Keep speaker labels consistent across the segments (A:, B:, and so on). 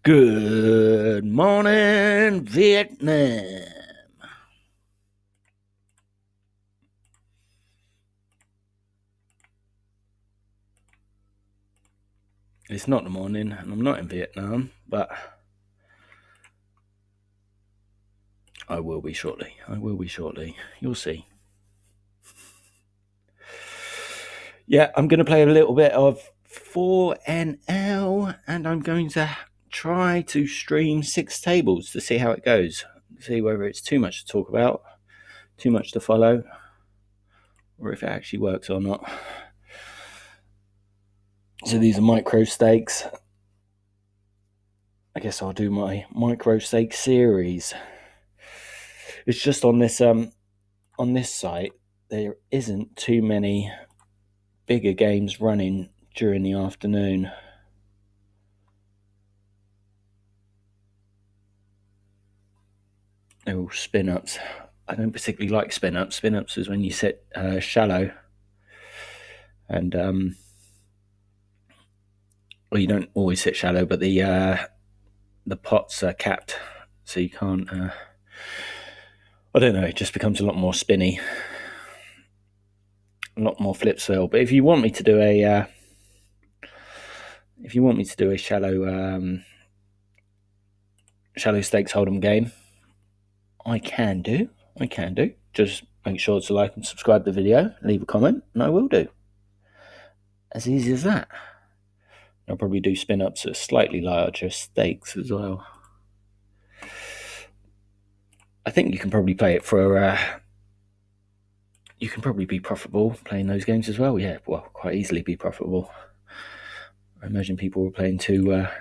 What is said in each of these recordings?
A: Good morning, Vietnam. It's not the morning, and I'm not in Vietnam, but I will be shortly. You'll see. Yeah, I'm going to play a little bit of 4NL, and I'm going to try to stream 6 tables to see how it goes. See whether it's too much to talk about, too much to follow, or if it actually works or not. So these are micro stakes. I guess I'll do my micro stake series. It's just on this site there isn't too many bigger games running during the afternoon. They're all spin ups. I don't particularly like spin ups. Spin ups is when you sit shallow, and well, you don't always sit shallow, but the pots are capped, so you can't. I don't know. It just becomes a lot more spinny, a lot more flip swirl. But if you want me to do a shallow stakes hold'em game, I can do. Just make sure to like and subscribe to the video, leave a comment, and I will do. As easy as that. I'll probably do spin ups at slightly larger stakes as well. I think you can probably play it for. You can probably be profitable playing those games as well. Yeah, well, quite easily be profitable. I imagine people were playing too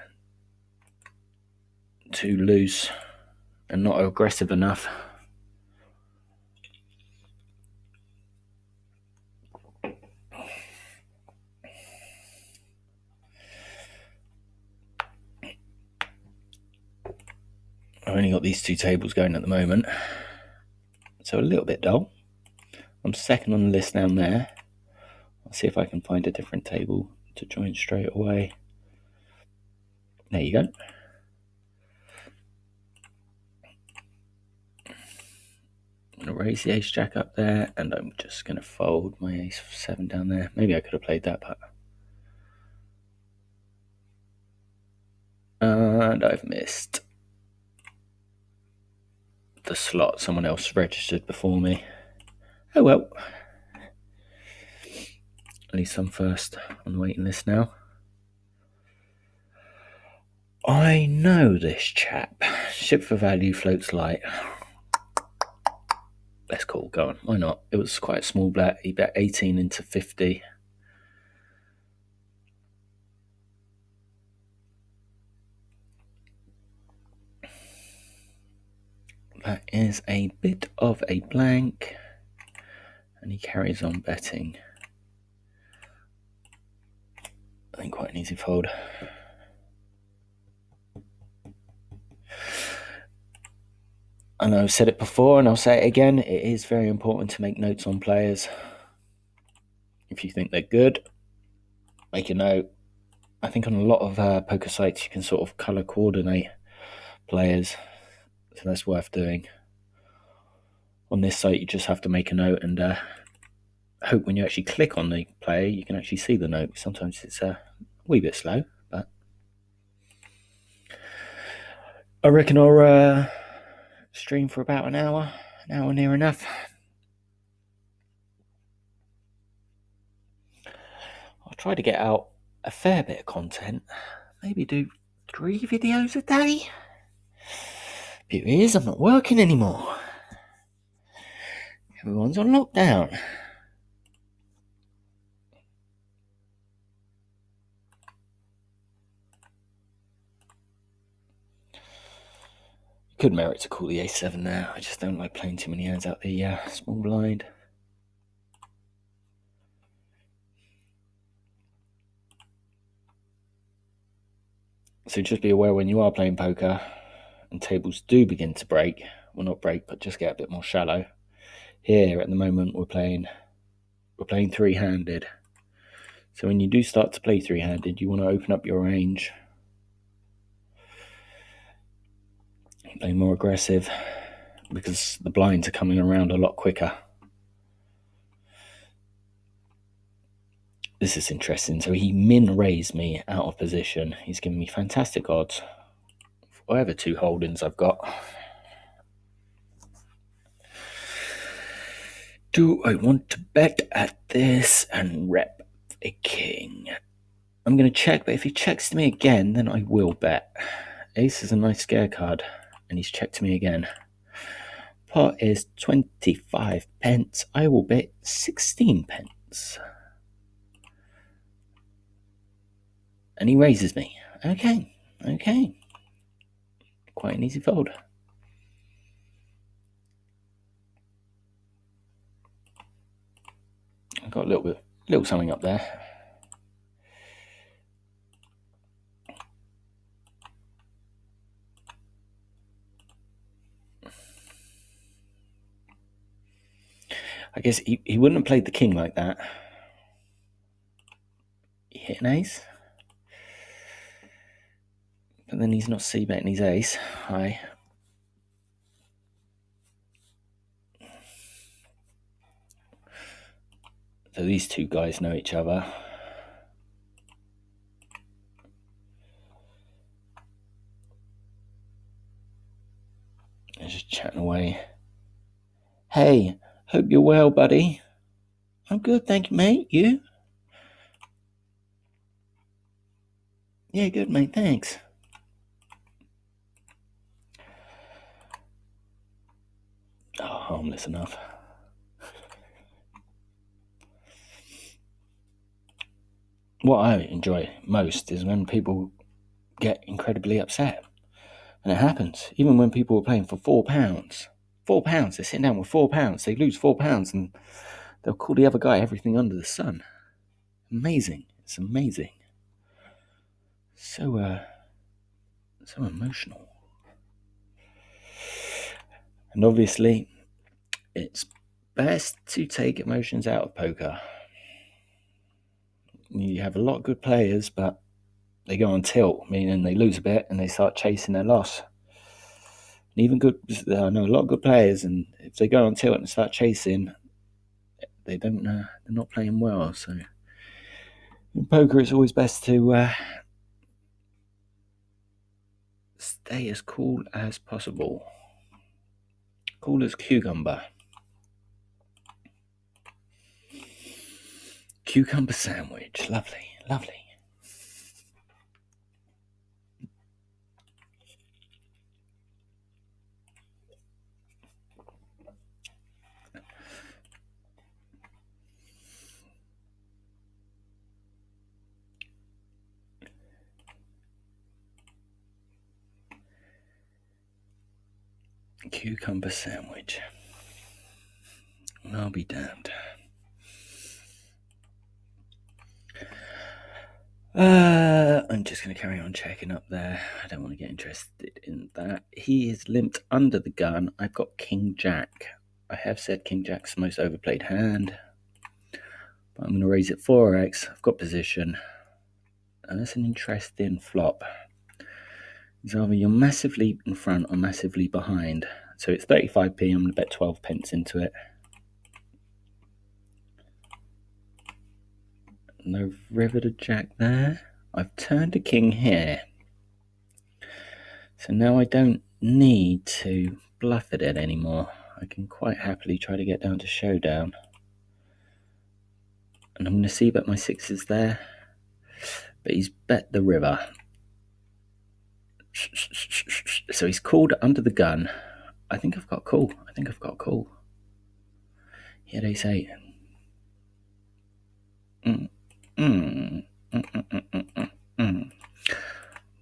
A: loose and not aggressive enough. I've only got these 2 tables going at the moment, so a little bit dull. I'm second on the list down there. I'll see if I can find a different table to join straight away. There you go. I'm going to raise the ace jack up there, and I'm just going to fold my ace 7 down there. Maybe I could have played that, but... And I've missed the slot. Someone else registered before me. Oh well. At least I'm first on the waiting list now. I know this chap. Ship for value, floats light. Let's call. Go on. Why not? It was quite a small bet. He bet 18 into 50. That is a bit of a blank. And he carries on betting. I think quite an easy fold. I know I've said it before and I'll say it again. It is very important to make notes on players. If you think they're good, make a note. I think on a lot of poker sites you can sort of colour coordinate players. So that's worth doing. On this site you just have to make a note and hope when you actually click on the player you can actually see the note. Sometimes it's a wee bit slow, but I reckon I'll stream for about an hour near enough. I'll try to get out a fair bit of content, maybe do 3 videos a day. Beauty is I'm not working anymore. Everyone's on lockdown. Could merit to call the A7 there. I just don't like playing too many hands out the small blind. So just be aware when you are playing poker and tables do begin to break, well not break, but just get a bit more shallow. Here at the moment we're playing 3-handed. So when you do start to play 3-handed, you want to open up your range Play more aggressive because the blinds are coming around a lot quicker. This is interesting. So he min-raised me out of position. He's given me fantastic odds. Whatever 2 holdings I've got. Do I want to bet at this and rep a king? I'm going to check, but if he checks to me again, then I will bet. Ace is a nice scare card, and he's checked to me again. Pot is 25 pence. I will bet 16 pence. And he raises me. Okay. Quite an easy fold. I've got a little something up there. I guess he wouldn't have played the king like that. He hit an ace. But then he's not c-betting his ace. High. So these 2 guys know each other. They're just chatting away. Hey, hope you're well, buddy. I'm good, thank you, mate. You? Yeah, good, mate, thanks. Oh, harmless enough. What I enjoy most is when people get incredibly upset. And it happens. Even when people are playing for £4. £4, they're sitting down with £4. They lose £4 and they'll call the other guy everything under the sun. Amazing. It's amazing. So emotional. And obviously, it's best to take emotions out of poker. You have a lot of good players, but they go on tilt, meaning they lose a bit and they start chasing their loss. And even I know a lot of good players, and if they go on tilt and start chasing, they're not playing well. So in poker, it's always best to stay as cool as possible. Cool as cucumber. Cucumber sandwich. Lovely. Cucumber sandwich. I'll be damned. I'm just going to carry on checking up there. I don't want to get interested in that. He is limped under the gun. I've got King Jack. I have said King Jack's the most overplayed hand. But I'm going to raise it 4x. I've got position. And that's an interesting flop. It's either you're massively in front or massively behind. So it's 35p. I'm going to bet 12 pence into it. No river to jack there. I've turned a king here. So now I don't need to bluff it anymore. I can quite happily try to get down to showdown. And I'm going to see bet my sixes there. But he's bet the river. So he's called under the gun. I think I've got call. He had ace 8.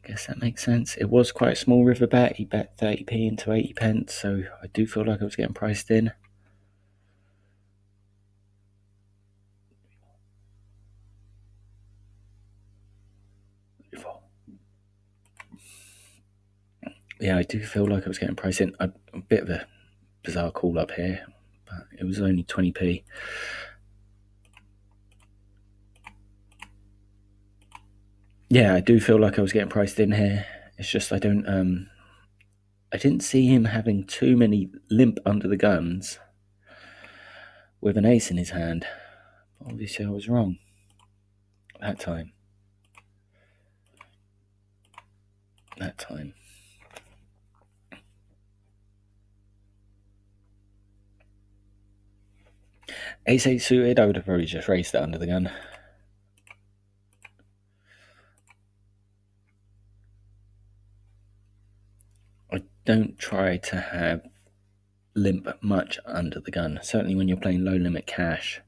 A: Guess that makes sense. It was quite a small river bet. He bet 30p into 80 pence, so I do feel like I was getting priced in. Yeah, I do feel like I was getting priced in. A bit of a bizarre call up here, but it was only 20p. Yeah, I do feel like I was getting priced in here. It's just I don't I didn't see him having too many limp under the guns with an ace in his hand. Obviously, I was wrong that time. Ace 8 suited, I would have probably just raised it under the gun. I don't try to have limp much under the gun, certainly when you're playing low limit cash.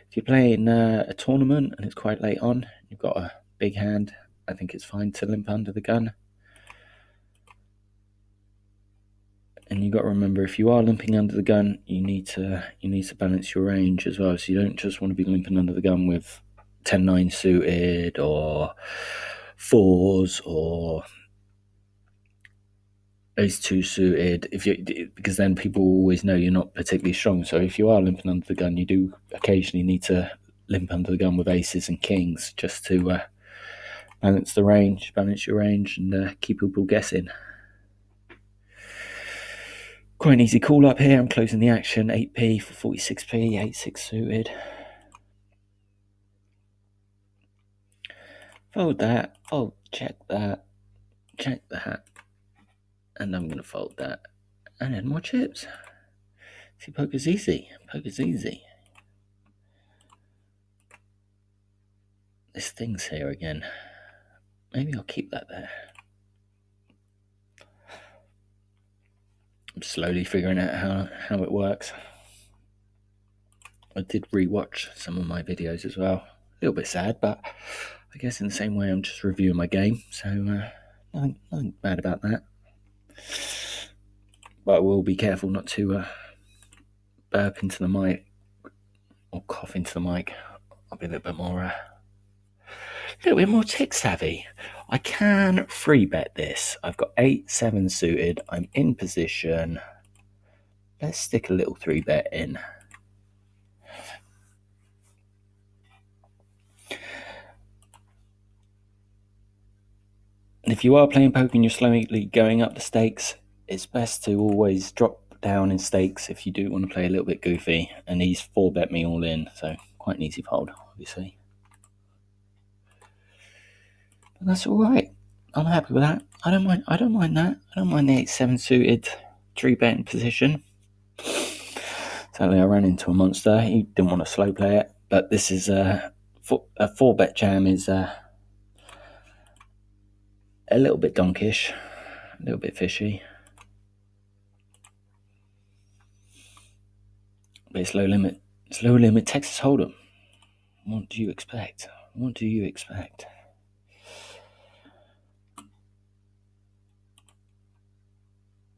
A: If you're playing a tournament and it's quite late on, you've got a big hand, I think it's fine to limp under the gun. And you've got to remember, if you are limping under the gun, you need to balance your range as well. So you don't just want to be limping under the gun with 10-9 suited or fours or ace 2 suited, because then people always know you're not particularly strong. So if you are limping under the gun, you do occasionally need to limp under the gun with aces and kings just to balance your range, and keep people guessing. Quite an easy call up here. I'm closing the action. 8p for 46p, 8-6 suited. Fold that. Oh, check that. And I'm going to fold that. And then more chips. See, poker's easy. This thing's here again. Maybe I'll keep that there. I'm slowly figuring out how it works. I did rewatch some of my videos as well. A little bit sad, but I guess in the same way I'm just reviewing my game, so nothing bad about that. But I will be careful not to burp into the mic or cough into the mic. I'll be a little bit more tick savvy. I can free bet this. I've got 8-7 suited. I'm in position. Let's stick a little 3-bet in. And if you are playing poker and you're slowly going up the stakes, it's best to always drop down in stakes if you do want to play a little bit goofy. And he's 4-bet me all in, so quite an easy fold, obviously. But that's all right. I'm happy with that. I don't mind that. I don't mind the 8-7 suited 3-bet in position. Sadly, I ran into a monster. He didn't want to slow play it, but this is a 4-bet jam is a little bit donkish, a little bit fishy. But it's low limit. Texas Holdem. What do you expect?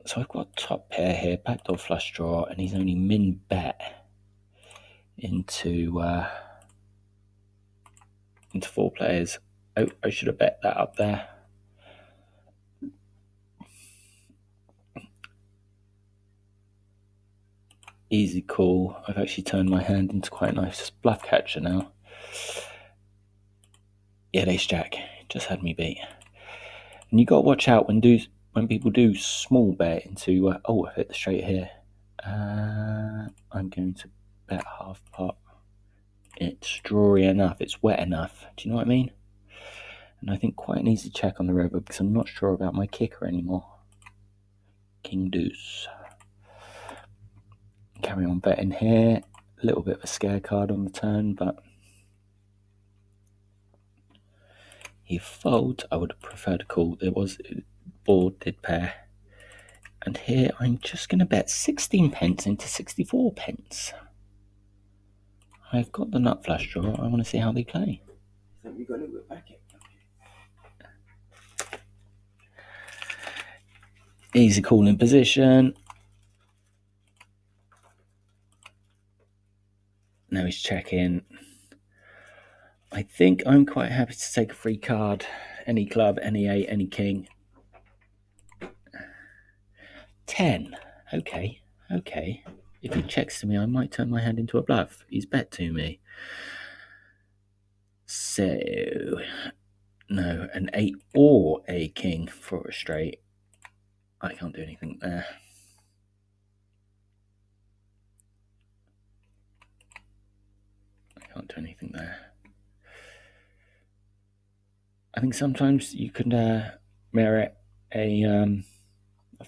A: So I've got top pair here, backdoor flush draw, and he's only min bet into 4 players. I should have bet that up there. Easy call. I've actually turned my hand into quite a nice bluff catcher now. Yeah, ace jack just had me beat. And you got to watch out when people do small bet into. I hit the straight here. I'm going to bet half pot. It's drawy enough. It's wet enough. Do you know what I mean? And I think quite an easy check on the river because I'm not sure about my kicker anymore. King deuce. Carry on betting here. A little bit of a scare card on the turn, but he folds. I would have preferred a call. Board did pair. And here I'm just going to bet 16 pence into 64 pence. I've got the nut flush draw. I want to see how they play. I think we got a little bit back in. Easy call in position. Now he's checking. I think I'm quite happy to take a free card. Any club, any 8, any king. 10. Okay. If he checks to me, I might turn my hand into a bluff. He's bet to me. So, no, an 8 or a king for a straight. I can't do anything there. I can't do anything there. I think sometimes you could merit a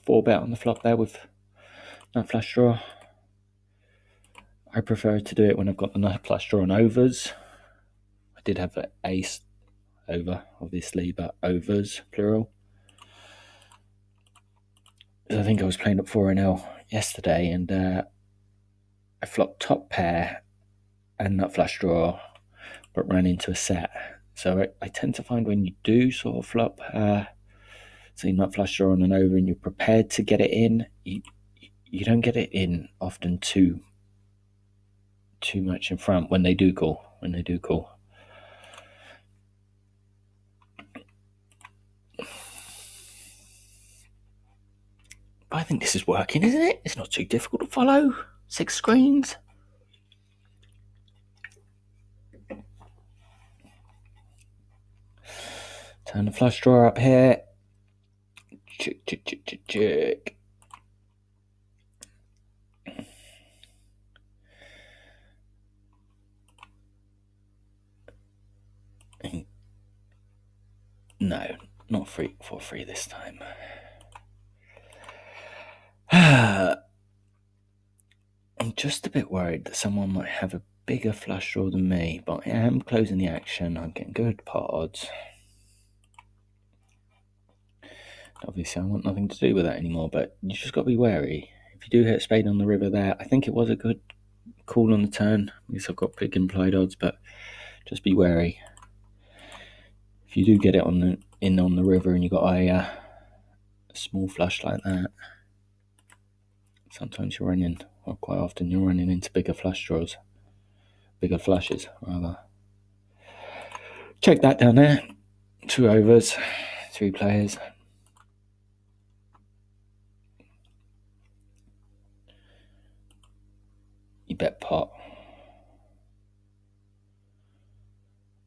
A: 4-bet on the flop there with nut flush draw. I prefer to do it when I've got the nut flush draw on overs. I did have an ace over, obviously, but overs, plural. I think I was playing at 4-0 yesterday, and I flopped top pair and nut flush draw, but ran into a set. So I tend to find when you do sort of flop, say nut flush draw on an over, and you're prepared to get it in, you don't get it in often too much in front when they do call. But I think this is working, isn't it? It's not too difficult to follow. 6 screens. Turn the flush draw up here. Check. No, not 3-4-3 this time. I'm just a bit worried that someone might have a bigger flush draw than me, but I am closing the action. I'm getting good pot odds. Obviously, I want nothing to do with that anymore, but you just got to be wary. If you do hit a spade on the river there, I think it was a good call on the turn. At least I've got big implied odds, but just be wary. If you do get it on the river and you got a small flush like that, sometimes you're running, or quite often you're running into bigger flushes rather. Check that down there. 2 overs, 3 players. You bet pot.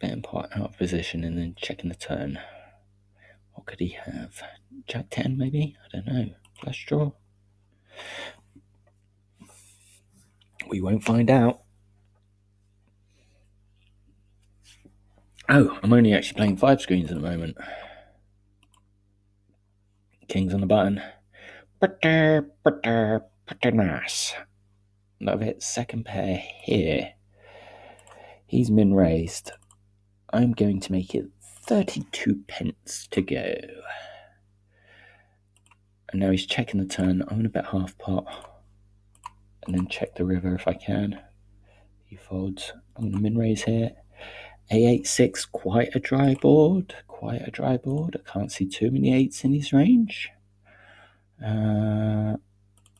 A: Betting pot out of position and then checking the turn. What could he have? Jack 10 maybe? I don't know. Flush draw? We won't find out. Oh, I'm only actually playing 5 screens at the moment. King's on the button. Pretty nice. Love it. Second pair here. He's min raised. I'm going to make it 32 pence to go. And now he's checking the turn. I'm going to bet half pot. And then check the river if I can. He folds. I'm going to min raise here. A8-6, quite a dry board. I can't see too many 8s in his range. I'm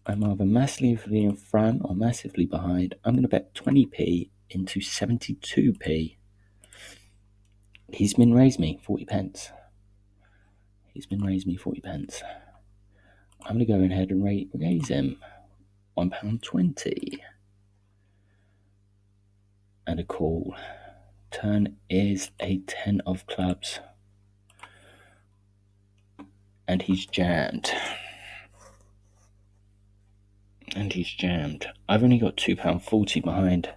A: either massively in front or massively behind. I'm going to bet 20p into 72p. He's min raised me 40 pence. I'm going to go ahead and raise him £1.20. And a call. Turn is a 10 of clubs. And he's jammed. I've only got £2.40 behind.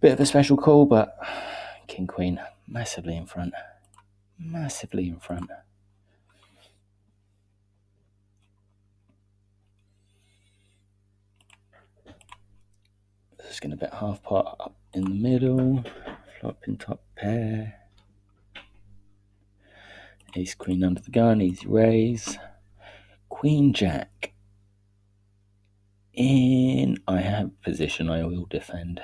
A: Bit of a special call, but King Queen massively in front. Just going to bet half pot up in the middle. Flop in top pair. Ace Queen under the gun. Easy raise. Queen Jack. In. I have position. I will defend.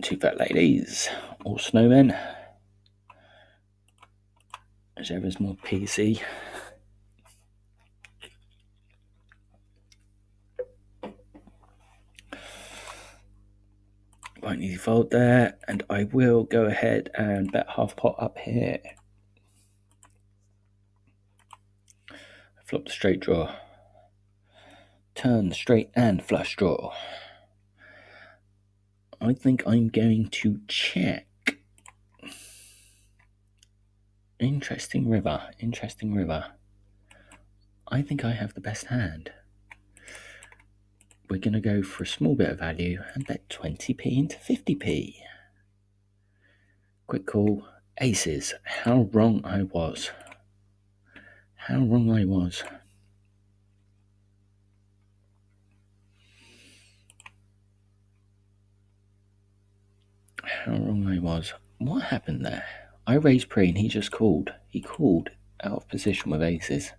A: Two fat ladies. All snowmen. Whichever's more PC. Quite easy fold there, and I will go ahead and bet half pot up here. Flop the straight draw. Turn straight and flush draw. I think I'm going to check. Interesting river. Interesting river. I think I have the best hand. We're going to go for a small bit of value and bet 20p into 50p. Quick call. Aces. How wrong I was. How wrong I was. How wrong I was. What happened there? I raised pre and he just called. He called out of position with aces.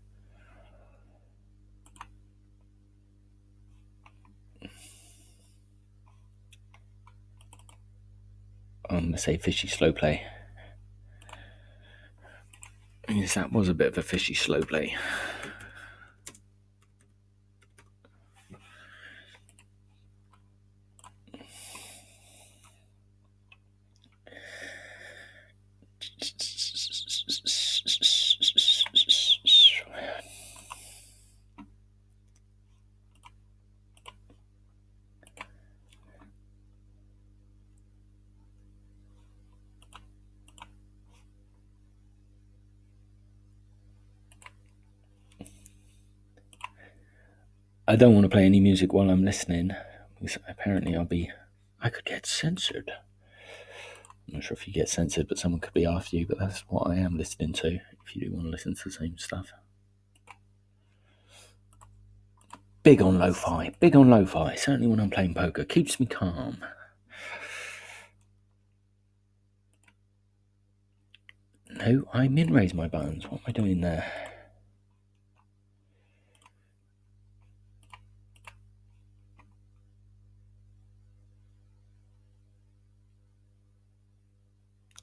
A: I'm going to say fishy slow play. Yes, that was a bit of a fishy slow play. I don't want to play any music while I'm listening, because apparently I could get censored. I'm not sure if you get censored, but someone could be after you, but that's what I am listening to, if you do want to listen to the same stuff. Big on lo-fi, certainly when I'm playing poker, keeps me calm. No, I min-raise my buttons, what am I doing there?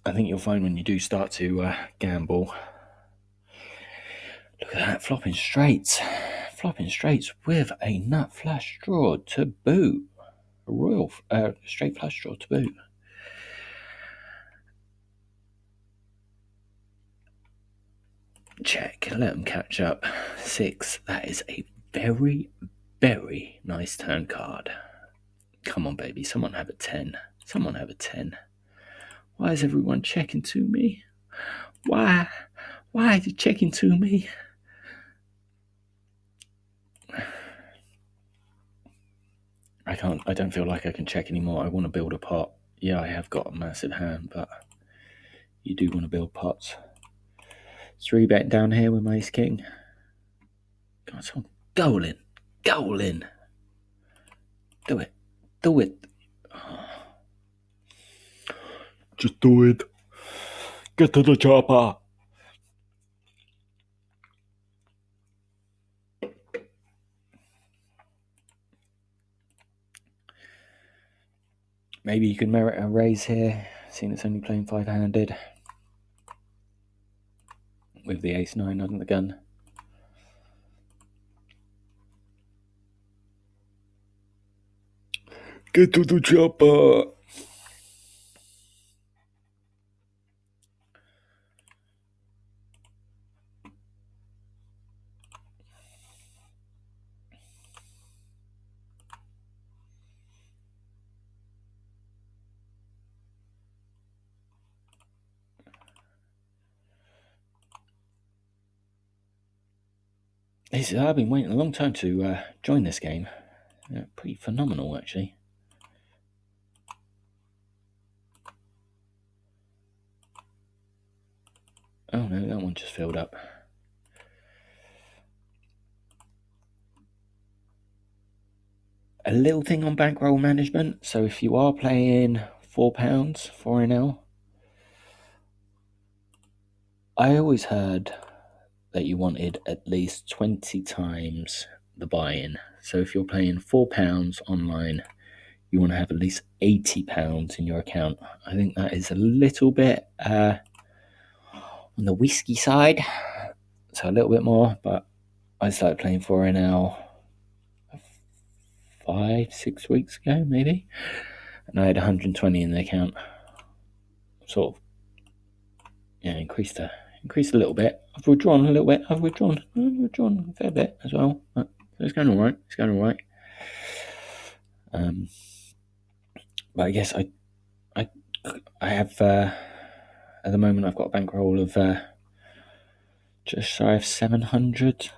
A: I think you'll find when you do start to gamble. Look at that, flopping straights with a nut flush draw to boot. A royal straight flush draw to boot. Check, let them catch up. 6, that is a very, very nice turn card. Come on, baby, someone have a 10. Someone have a 10. Why is everyone checking to me? Why? Why are you checking to me? I don't feel like I can check anymore. I want to build a pot. Yeah, I have got a massive hand, but you do want to build pots. 3-bet down here with my ace king. God, someone goal in. Goal in. Do it. Do it. Just do it. Get to the chopper. Maybe you can merit a raise here, seeing it's only playing 5-handed. With the ace-9 under the gun. Get to the chopper. I've been waiting a long time to join this game. Pretty phenomenal, actually. Oh no, that one just filled up. A little thing on bankroll management. So if you are playing £4, 4NL, I always heard that you wanted at least 20 times the buy-in. So if you're playing £4 online, you want to have at least £80 in your account. I think that is a little bit on the whiskey side, so a little bit more, but I started playing 4NL 5-6 weeks ago, maybe, and I had 120 in the account. Sort of, increased a little bit. I've withdrawn a little bit. I've withdrawn a fair bit as well. But it's going all right. But I guess I have at the moment I've got a bankroll of just shy of 700.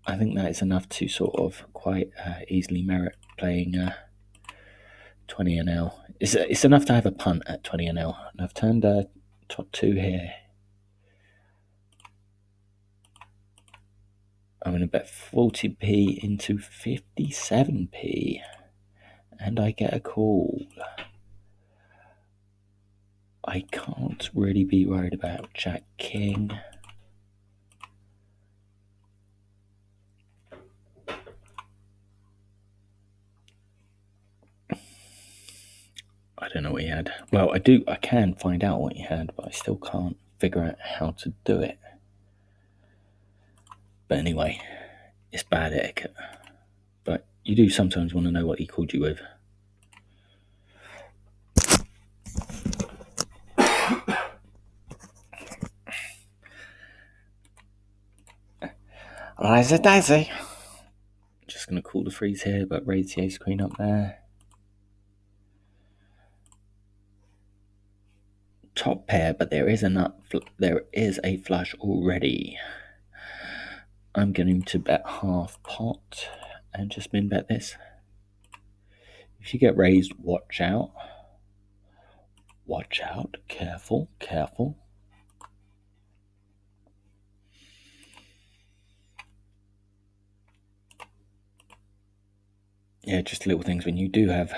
A: I think that is enough to sort of quite easily merit playing 20 NL. It's enough to have a punt at 20 NL. And I've turned top 2 here. I'm going to bet 40p into 57p. And I get a call. I can't really be worried about Jack King. I don't know what he had. Well, I can find out what he had, but I still can't figure out how to do it. But anyway, it's bad etiquette. But you do sometimes want to know what he called you with. Liza Daisy. Just going to call the freeze here, but raise the ace queen up there. Top pair, but there is a flush already. I'm going to bet half pot and just min bet this. If you get raised, watch out. Watch out. Careful, careful. Yeah, just little things when you do have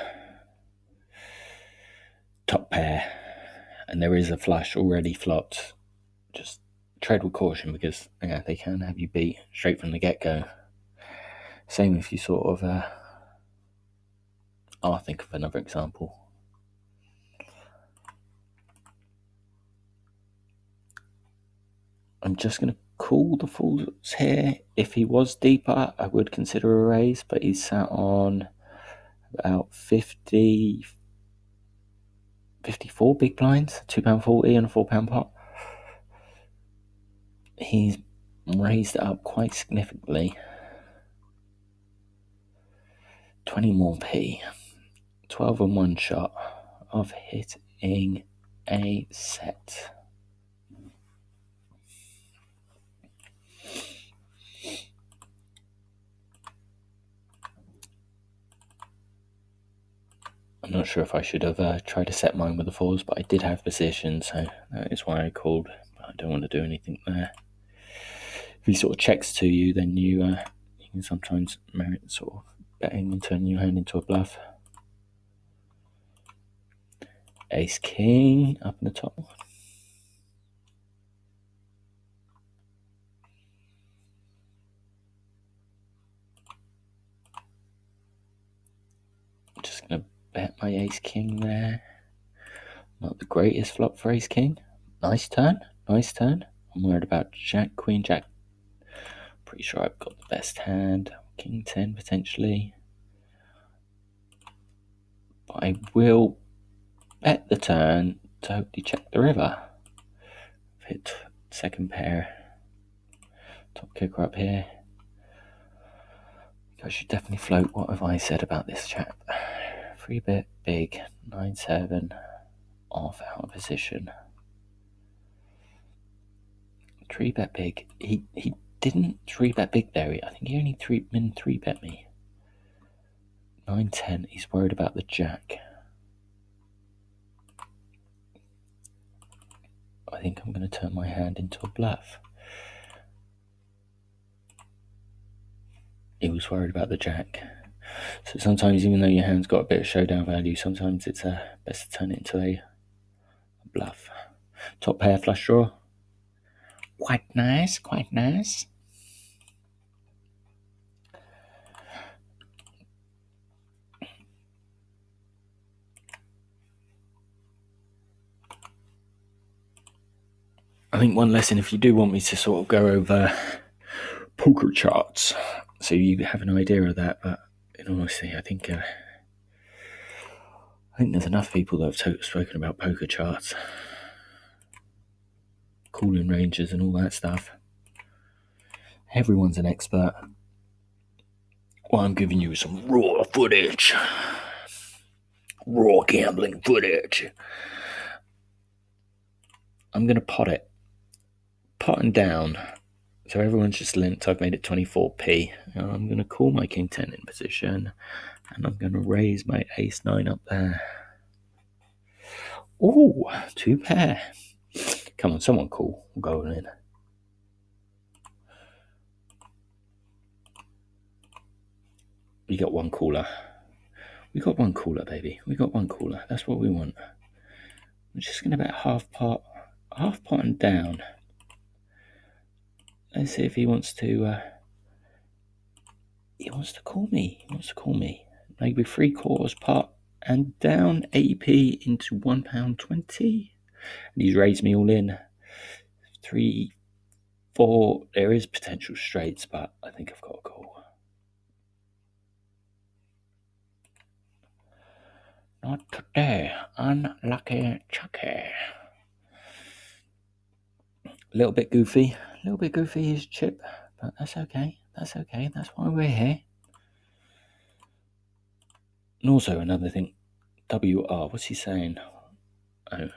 A: top pair and there is a flush already flopped, just tread with caution because they can have you beat straight from the get-go. Same if you sort of I'll think of another example. I'm just going to call the fools here. If he was deeper, I would consider a raise, but he's sat on about 54 big blinds, £2.40 and a £4 pot. He's raised it up quite significantly. 20 more p. 12 and 1 shot of hitting a set. I'm not sure if I should have tried to set mine with the fours, but I did have position, so that is why I called. But I don't want to do anything there. If he sort of checks to you, then you can sometimes merit sort of betting and turning your hand into a bluff. Ace King up in the top. I'm just going to bet my Ace King there. Not the greatest flop for Ace King. Nice turn, nice turn. I'm worried about Jack, Queen, Jack. Pretty sure I've got the best hand. King 10 potentially. But I will bet the turn to hopefully check the river. Hit second pair. Top kicker up here. I should definitely float. What have I said about this chap? 3-bet big, 9-7, off, out of position. 3-bet big. He didn't 3-bet big there. I think he only 3-bet me. 9-10. He's worried about the jack. I think I'm going to turn my hand into a bluff. He was worried about the jack. So sometimes, even though your hand's got a bit of showdown value, sometimes it's best to turn it into a bluff. Top pair flush draw. Quite nice, quite nice. I think one lesson, if you do want me to sort of go over poker charts, so you have an idea of that, but in honesty, I think there's enough people that have spoken about poker charts, cooling ranges and all that stuff. Everyone's an expert. Well, I'm giving you some raw footage. Raw gambling footage. I'm going to pot it. pot and down. So everyone's just linked. I've made it 24p. Now I'm going to call my king 10 in position, and I'm going to raise my ace 9 up there. Ooh, 2 pair. Come on, someone call. We'll go all in. We got one caller. We got one caller, baby. We got one caller. That's what we want. We're just going to bet half pot and down. Let's see if he wants to. He wants to call me. He wants to call me. Maybe 3/4 pot and down. 80p into £1.20. And he's raised me all in. 3, 4. There is potential straights, but I think I've got a call. Not today. Unlucky Chucky. A little bit goofy his chip, but that's okay. That's why we're here. And also another thing, WR, what's he saying? Oh,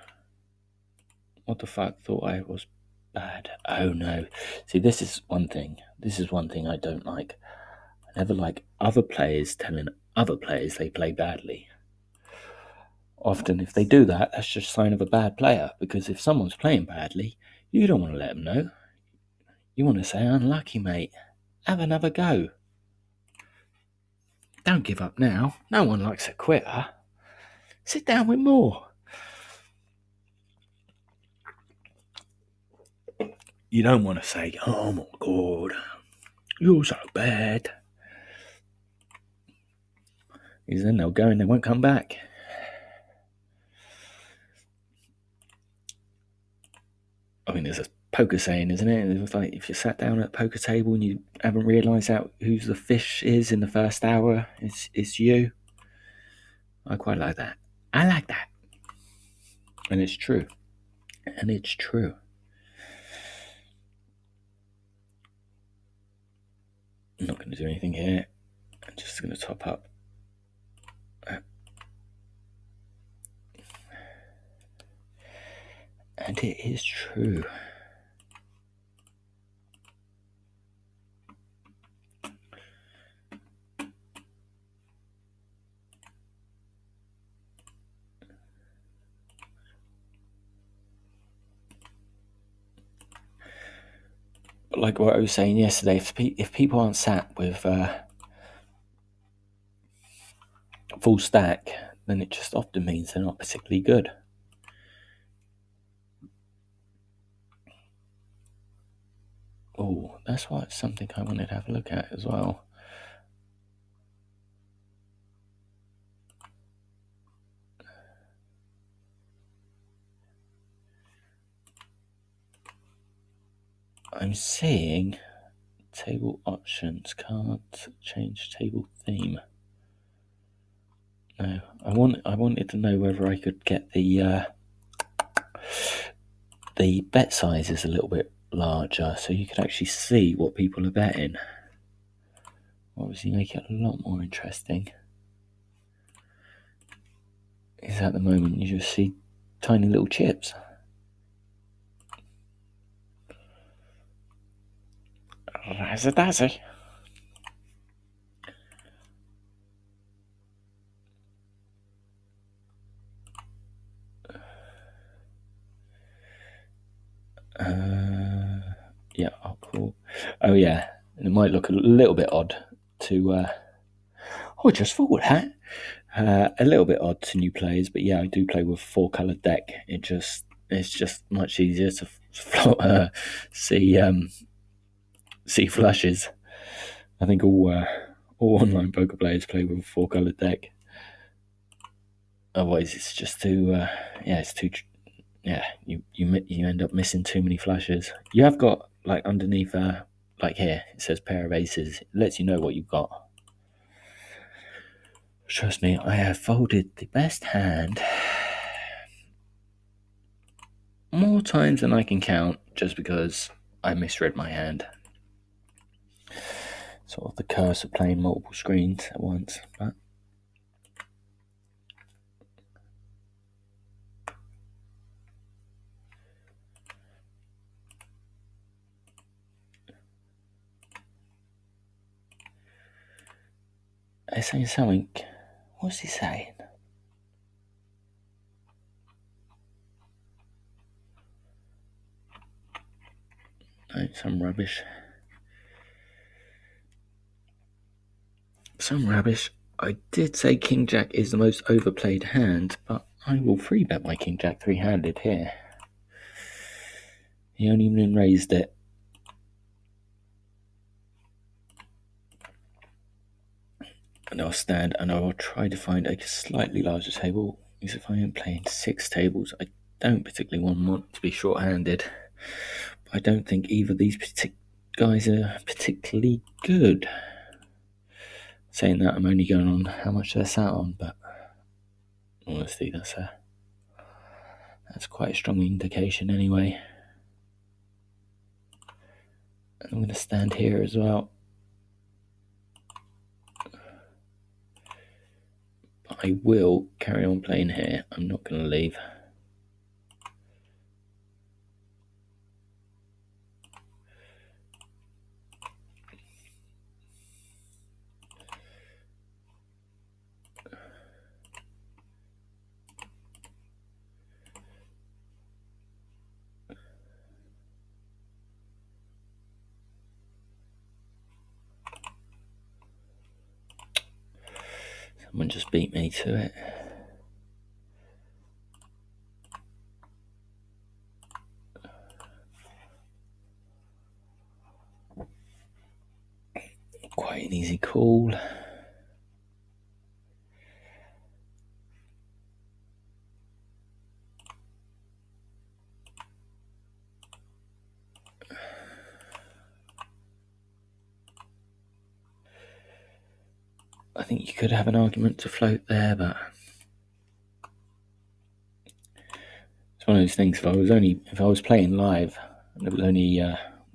A: what the fuck? Thought I was bad. Oh no. See, this is one thing I don't like. I never like other players telling other players they play badly. Often if they do that, that's just a sign of a bad player, because if someone's playing badly, you don't want to let them know. You want to say, unlucky, mate. Have another go. Don't give up now. No one likes a quitter. Sit down with more. You don't want to say, oh my God, you're so bad. Because then they'll go and they won't come back. I mean, there's a poker saying, isn't it? It's like if you sat down at a poker table and you haven't realised out who's the fish is in the first hour, it's you. I quite like that. I like that. And it's true. I'm not going to do anything here. I'm just going to top up. And it is true. But like what I was saying yesterday, if people aren't sat with full stack, then it just often means they're not particularly good. Oh, that's something I wanted to have a look at as well. I'm seeing table options, can't change table theme. No, I wanted to know whether I could get the bet sizes a little bit larger so you could actually see what people are betting. Obviously make it a lot more interesting. Is at the moment you just see tiny little chips. Razzie-dazzle. Yeah, I'll call. Oh yeah, it might look a little bit odd to. I just thought that. A little bit odd to new players, but yeah, I do play with 4-coloured deck. It's just much easier to see flushes. I think all online poker players play with a 4-coloured deck. Otherwise, it's just too. You end up missing too many flushes. You have got like underneath, like here it says pair of aces. It lets you know what you've got. Trust me, I have folded the best hand more times than I can count, just because I misread my hand. Sort of the curse of playing multiple screens at once, but. They're saying something. What's he saying? No, some rubbish. Some rubbish. I did say King Jack is the most overplayed hand, but I will free bet my King Jack three-handed here. He only even raised it. And I'll stand and I will try to find a slightly larger table, because if I am playing 6 tables, I don't particularly want to be short-handed. I don't think either of these guys are particularly good. Saying that, I'm only going on how much they're sat on, but honestly, that's quite a strong indication anyway. And I'm going to stand here as well. But I will carry on playing here. I'm not going to leave. Someone just beat me to it. Quite an easy call. I think you could have an argument to float there, but it's one of those things. If I was playing live, and it was only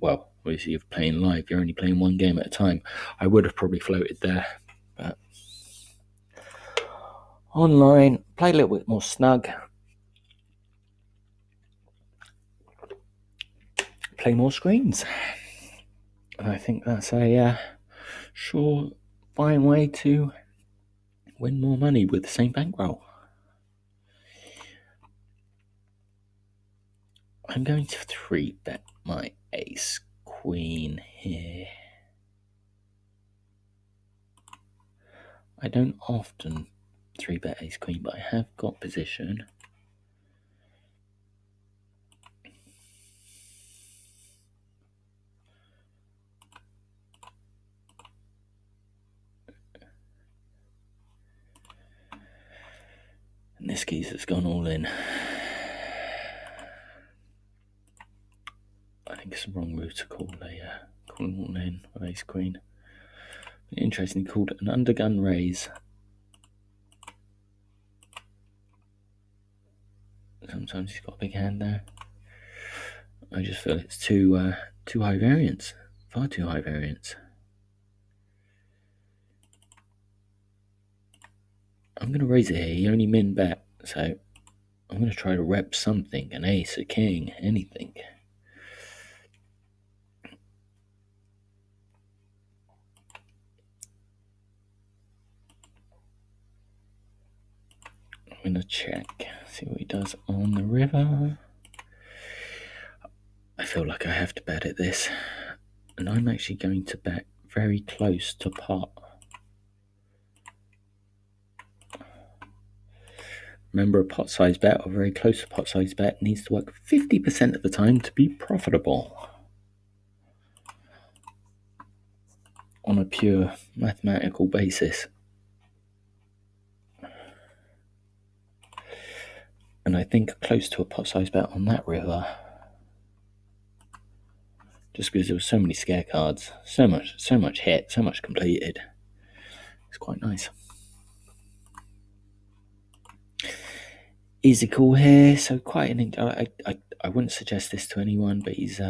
A: well, obviously if playing live, you're only playing one game at a time. I would have probably floated there, but online, play a little bit more snug, play more screens, and I think that's a sure fine way to win more money with the same bankroll. I'm going to 3-bet my ace queen here. I don't often 3-bet ace queen, but I have got position. And this geezer's gone all in. I think it's the wrong move to call all in with ace queen. Interestingly called an undergun raise. Sometimes he's got a big hand there. I just feel it's too high variance. Far too high variance. I'm going to raise it here. He only min bet, so I'm going to try to rep something. An ace, a king, anything. I'm going to check, see what he does on the river. I feel like I have to bet at this, and I'm actually going to bet very close to pot. Remember, a pot size bet or very close to pot size bet needs to work 50% of the time to be profitable. On a pure mathematical basis. And I think close to a pot size bet on that river, just because there were so many scare cards, so much hit, so much completed. It's quite nice. Easy call here, so quite an. I wouldn't suggest this to anyone, but he's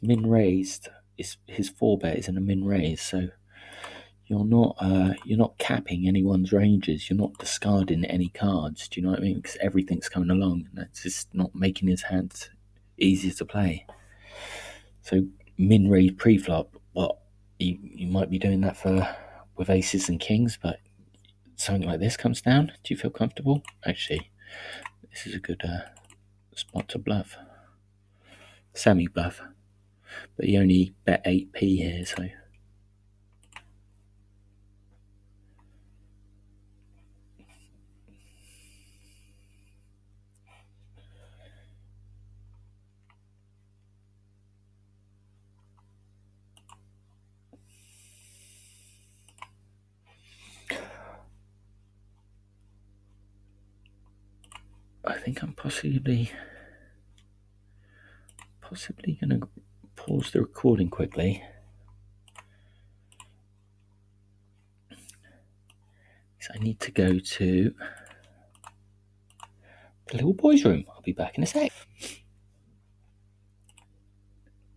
A: min raised. His 4-bet is in a min raise, so you're not capping anyone's ranges. You're not discarding any cards. Do you know what I mean? Because everything's coming along, and that's just not making his hands easier to play. So min raise pre-flop. Well, you might be doing that with aces and kings, but something like this comes down, do you feel comfortable? Actually, this is a good spot to bluff. Semi-bluff. But you only bet 8p here, so... I think I'm possibly going to pause the recording quickly. Because I need to go to the little boys' room. I'll be back in a sec.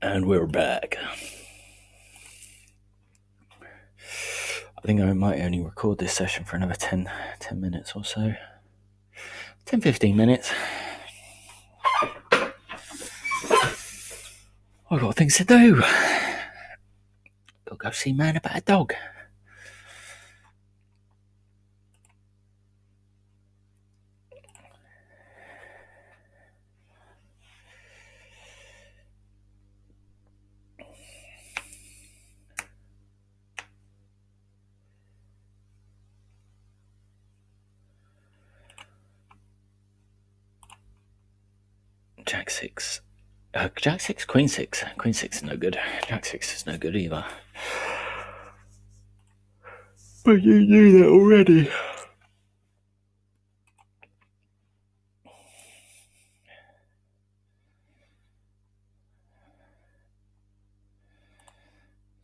A: And we're back. I think I might only record this session for another 10 minutes or so. 10-15 minutes. I've got things to do. Gotta go see Man About a Dog. Jack 6. Jack 6, Queen 6. Queen 6 is no good. Jack 6 is no good either. But you knew that already.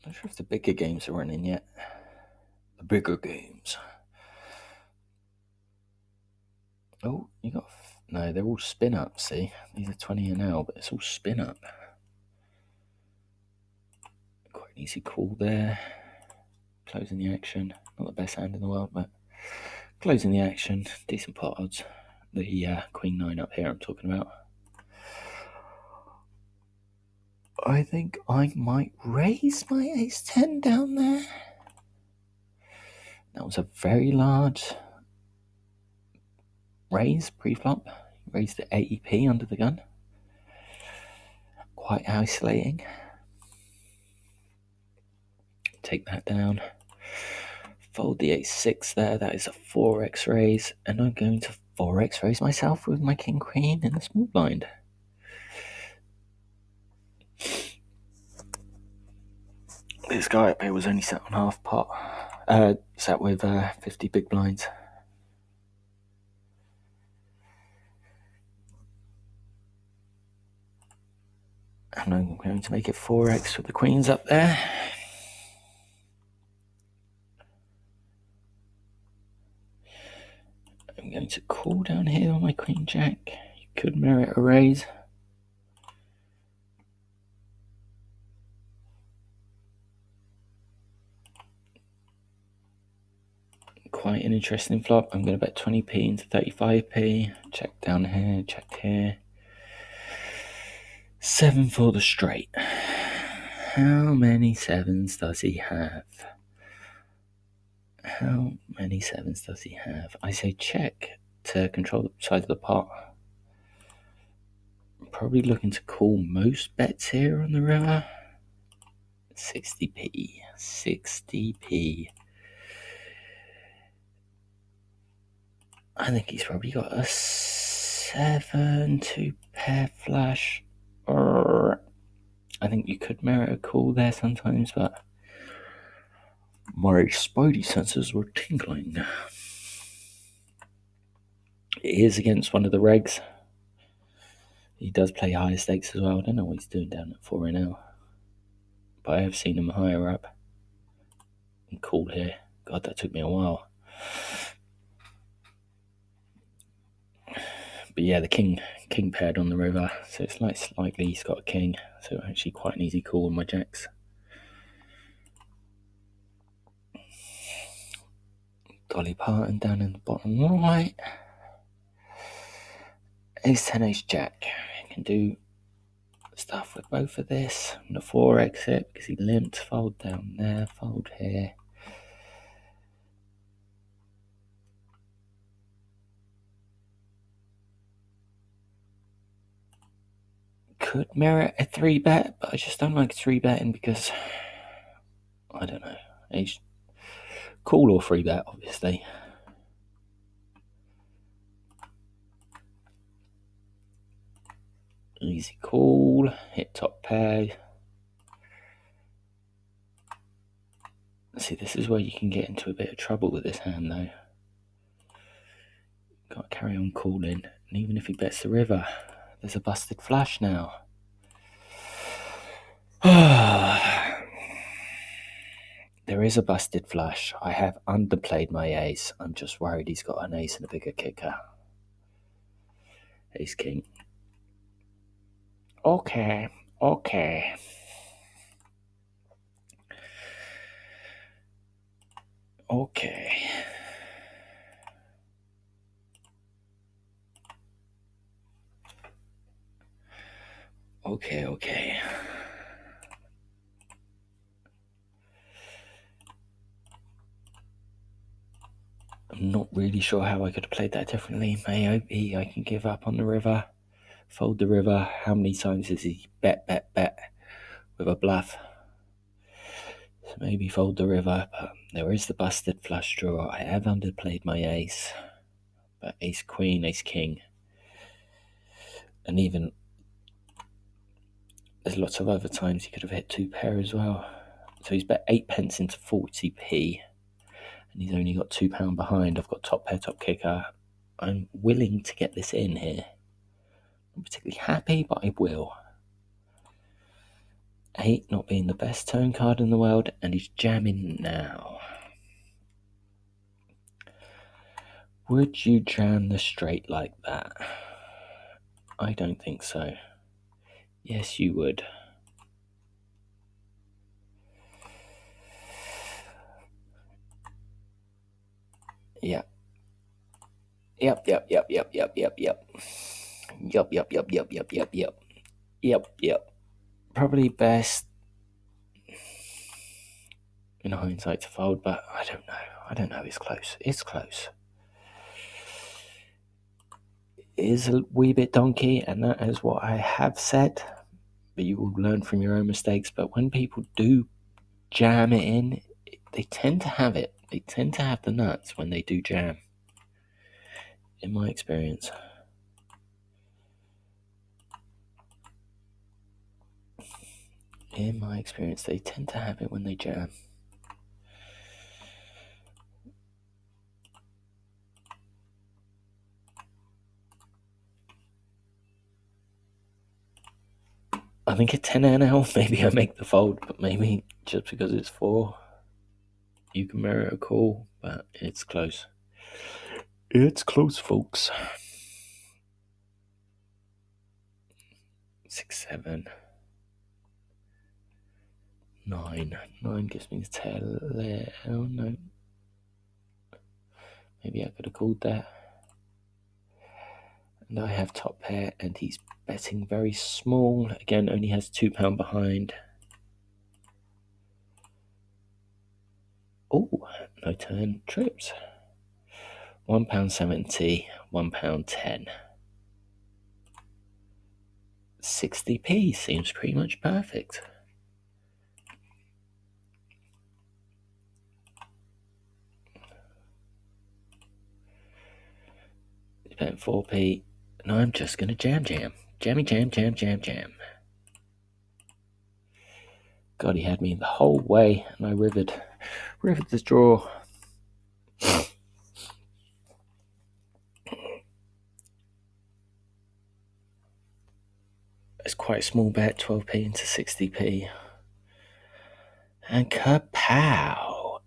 A: Not sure if the bigger games are running yet. The bigger games. Oh, you got... No, they're all spin up, see? These are 20 an hour, but it's all spin up. Quite an easy call there. Closing the action. Not the best hand in the world, but closing the action. Decent pot odds. The Queen 9 up here I'm talking about. I think I might raise my Ace 10 down there. That was a very large raise pre-flop. Raised the 80p under the gun. Quite isolating. Take that down. Fold the Ace 6 there. That is a 4x raise. And I'm going to 4x raise myself with my King Queen in the small blind. This guy up here was only set on half pot. Sat with 50 big blinds. And I'm going to make it 4x with the queens up there. I'm going to call down here on my Queen Jack. You could merit a raise. Quite an interesting flop. I'm going to bet 20p into 35p. Check down here, check here. 7 for the straight. How many sevens does he have? How many sevens does he have? I say check to control the size of the pot. I'm probably looking to call most bets here on the river. 60p. 60p. I think he's probably got a 7 2 pair flush. I think you could merit a call there sometimes, but my spidey senses were tingling. It is against one of the regs. He does play higher stakes as well. I don't know what he's doing down at 4 now. But I have seen him higher up. And called here. God, that took me a while. But yeah, the king paired on the river. So it's likely he's got a king. So actually quite an easy call on my jacks. Dolly Parton down in the bottom right. Ace 10, Ace Jack. You can do stuff with both of this. I'm going to 4x it because he limped. Fold down there, fold here. could merit a 3-bet, but I just don't like 3-betting because, I don't know, it's cool or 3-bet, obviously. Easy call, hit top pair. See, this is where you can get into a bit of trouble with this hand, though. Got to carry on calling, and even if he bets the river, there's a busted flush now. There is a busted flush. I have underplayed my ace. I'm just worried he's got an ace and a bigger kicker. Ace king. Okay. Okay. Okay. Okay, okay. I'm not really sure how I could have played that differently. Maybe I can give up on the river. Fold the river. How many times has he bet with a bluff? So maybe fold the river, but there is the busted flush draw. I have underplayed my ace. But ace queen, ace king. And even there's lots of other times he could have hit 2 pair as well. So he's bet 8 pence into 40p. And he's only got £2 behind. I've got top pair, top kicker. I'm willing to get this in here. I'm particularly happy, but I will. 8 not being the best turn card in the world, and he's jamming now. Would you jam the straight like that? I don't think so. Yes, you would. Yeah. Yep. Probably best in hindsight to fold, but I don't know. It's close. It's close. It is a wee bit donkey, and that is what I have said. But you will learn from your own mistakes. But when people do jam it in, they tend to have it. They tend to have the nuts when they do jam. In my experience. They tend to have it when they jam. I think at 10 now, maybe I make the fold, but maybe just because it's 4, you can merit a call, but it's close. It's close, folks. 6, 7, 9. 9 gives me the tail there. Oh no. Maybe I could have called that. And I have top pair, and he's betting very small. Again, only has £2 behind. Oh, no turn trips. £1.70, £1.10. 60p seems pretty much perfect. Spent 4p, and I'm just gonna jam. Jammy jam. God, he had me the whole way, and I rivered the draw. It's quite a small bet, 12p into 60p. And kapow!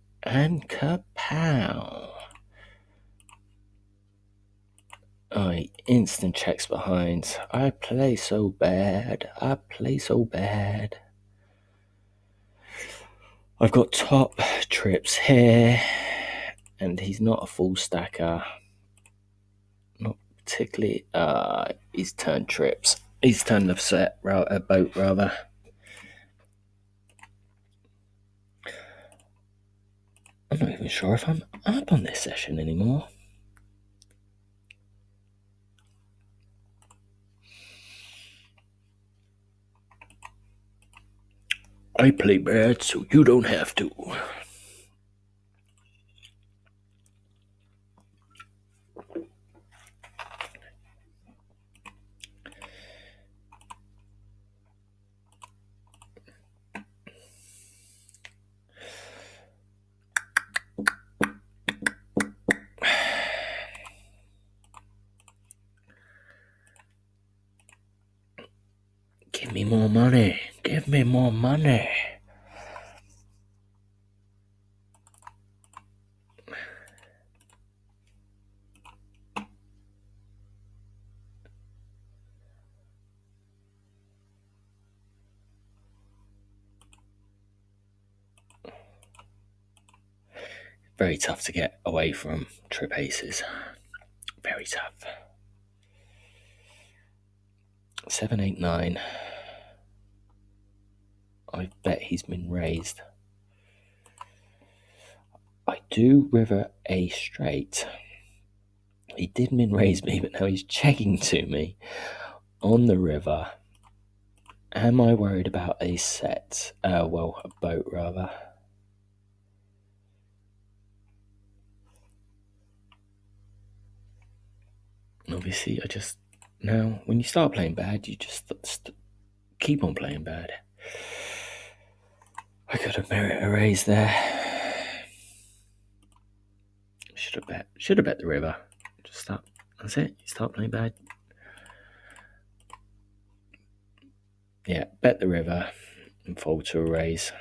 A: I instant checks behind. I play so bad. I've got top trips here, and he's not a full stacker. Not particularly. He's turned trips. He's turned the boat rather. I'm not even sure if I'm up on this session anymore. I play bad so you don't have to. Give me more money. Give me more money. Very tough to get away from trip aces. Very tough. 7, 8, 9. I bet he's been raised. I do river a straight. He did min raise me, but now he's checking to me on the river. Am I worried about a set? A boat rather. Obviously, now when you start playing bad, you just keep on playing bad. I could have merit a raise there. Should have bet the river. Just stop. That's it. You start playing bad. Yeah, bet the river and fold to a raise.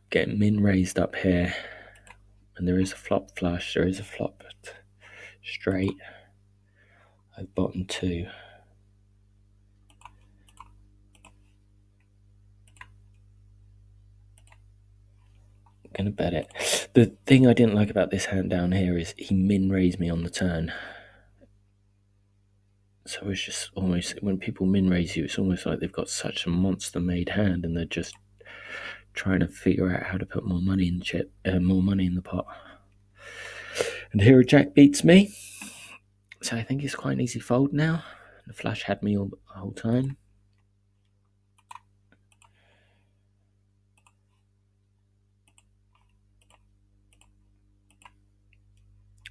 A: Getting min raised up here, and there is a flop flush. There is a flop straight. I've bottom 2. Gonna bet it. The thing I didn't like about this hand down here is he min raised me on the turn. So it's just almost, when people min raise you, it's almost like they've got such a monster made hand and they're just trying to figure out how to put more money in the pot. And here a jack beats me. So I think it's quite an easy fold now. The flush had me all the whole time.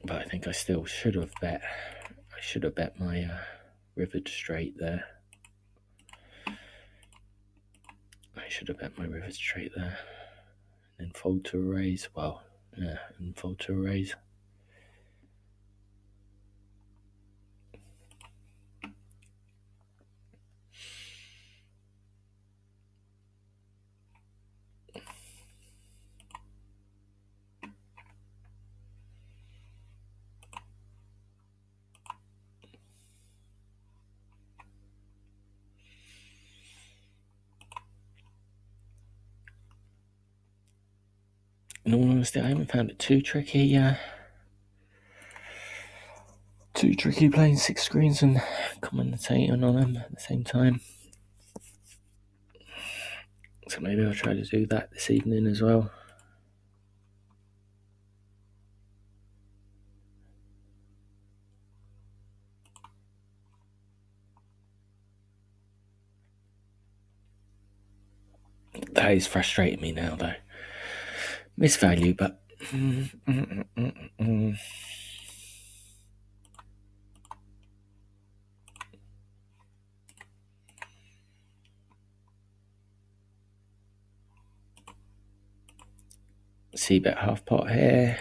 A: But I think I still should have bet. I should have bet my rivered straight there. I should have bet my rivered straight there. And then fold to a raise. Well, yeah, and fold to a raise. In all honesty, I haven't found it too tricky. Too tricky playing 6 screens and commentating on them at the same time. So maybe I'll try to do that this evening as well. That is frustrating me now, though. Miss value, but see bet half pot here.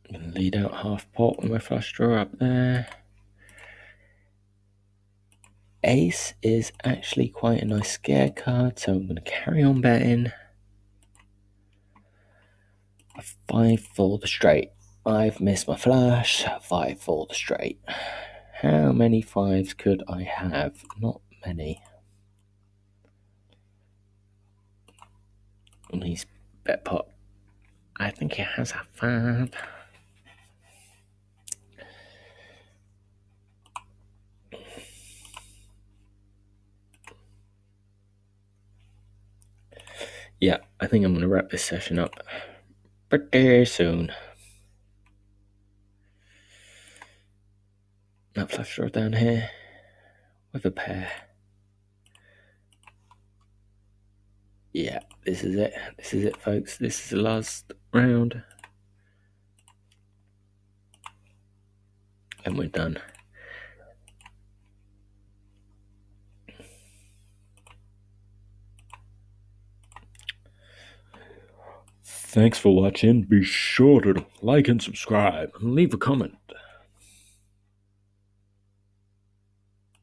A: I'm going to lead out half pot with my flush draw up there. Ace is actually quite a nice scare card, so I'm going to carry on betting. A 5 for the straight. I've missed my flush. 5 for the straight. How many 5s could I have? Not many. And he's bet pot I think he has a 5. Yeah, I think I'm going to wrap this session up pretty soon. That flush draw down here with a pair. Yeah, this is it. This is it, folks. This is the last round. And we're done. Thanks for watching. Be sure to like and subscribe and leave a comment.